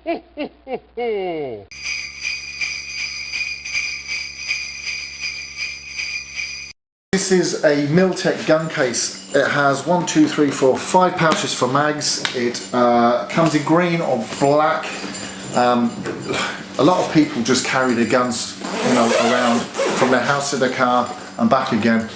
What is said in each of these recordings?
This is a Miltech gun case. It has 1, 2, 3, 4, 5 pouches for mags. It comes in green or black. A lot of people just carry their guns, around from their house to their car and back again.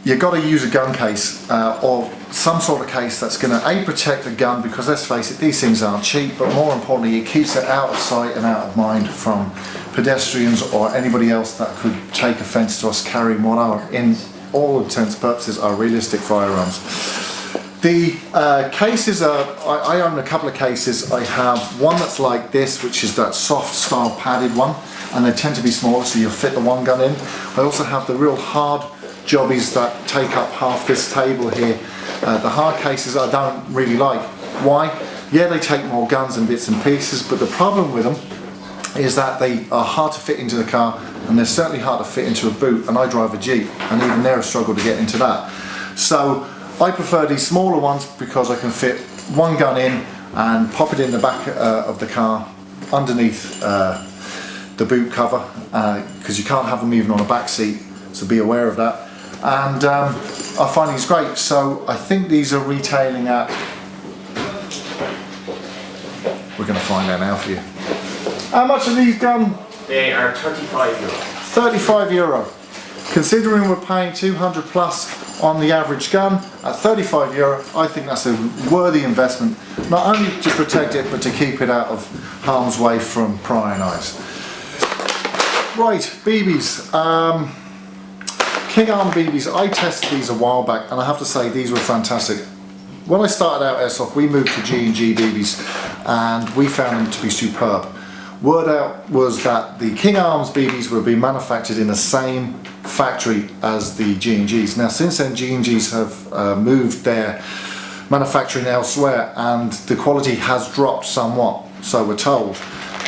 You've got to use a gun case or some sort of case that's going to protect the gun, because let's face it, these things aren't cheap, but more importantly it keeps it out of sight and out of mind from pedestrians or anybody else that could take offence to us carrying what are, in all intents and purposes, are realistic firearms. The cases are, I own a couple of cases. I have one that's like this, which is that soft style padded one, and they tend to be smaller so you'll fit the one gun in. I also have the real hard jobbies that take up half this table here. The hard cases I don't really like. Why? Yeah, they take more guns and bits and pieces, but the problem with them is that they are hard to fit into the car, and they're certainly hard to fit into a boot, and I drive a Jeep, and even they're a struggle to get into that. So I prefer these smaller ones because I can fit one gun in and pop it in the back of the car underneath the boot cover, because you can't have them even on a back seat, so be aware of that. And I find these great. So I think these are retailing at, we're going to find out now for you. How much are these guns? They are €35. 35 euro. Considering we're paying 200 plus on the average gun, at 35 euro, I think that's a worthy investment, not only to protect it, but to keep it out of harm's way from prying eyes. Right, BBs. King Arm BBs, I tested these a while back, and I have to say these were fantastic. When I started out airsoft, we moved to G&G BBs, and we found them to be superb. Word out was that the King Arms BBs were being manufactured in the same factory as the G&Gs. Now since then, G&Gs have moved their manufacturing elsewhere, and the quality has dropped somewhat, so we're told.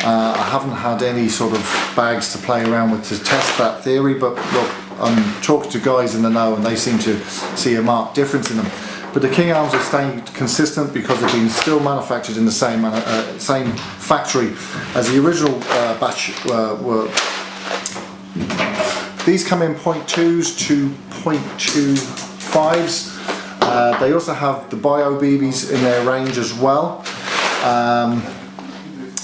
I haven't had any sort of bags to play around with to test that theory, but look, I'm talking to guys in the know and they seem to see a marked difference in them. But the King Arms are staying consistent because they've been still manufactured in the same factory as the original batch were. These come in .2s to .25s. They also have the Bio BBs in their range as well.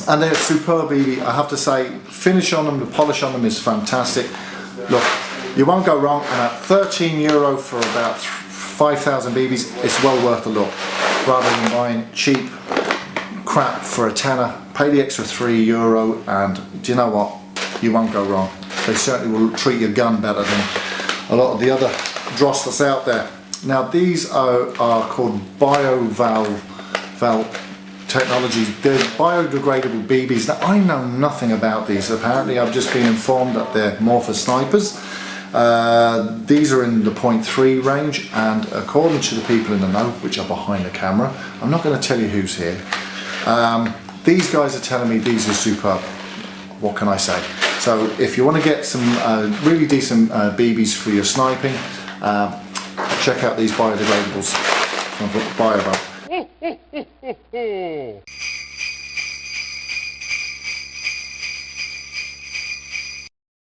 And they're superb BB, I have to say. Finish on them, the polish on them is fantastic. Look, you won't go wrong, and at 13 euro for about 5,000 BBs, it's well worth a look. Rather than buying cheap crap for a tenner, pay the extra 3 euro, and do you know what? You won't go wrong. They certainly will treat your gun better than a lot of the other dross that's out there. Now these are called BioVal technologies. They're biodegradable BBs. Now I know nothing about these. Apparently I've just been informed that they're more for snipers. These are in the .3 range, and according to the people in the know, which are behind the camera, I'm not going to tell you who's here, these guys are telling me these are superb. What can I say? So if you want to get some really decent BBs for your sniping, check out these biodegradables from BioVal.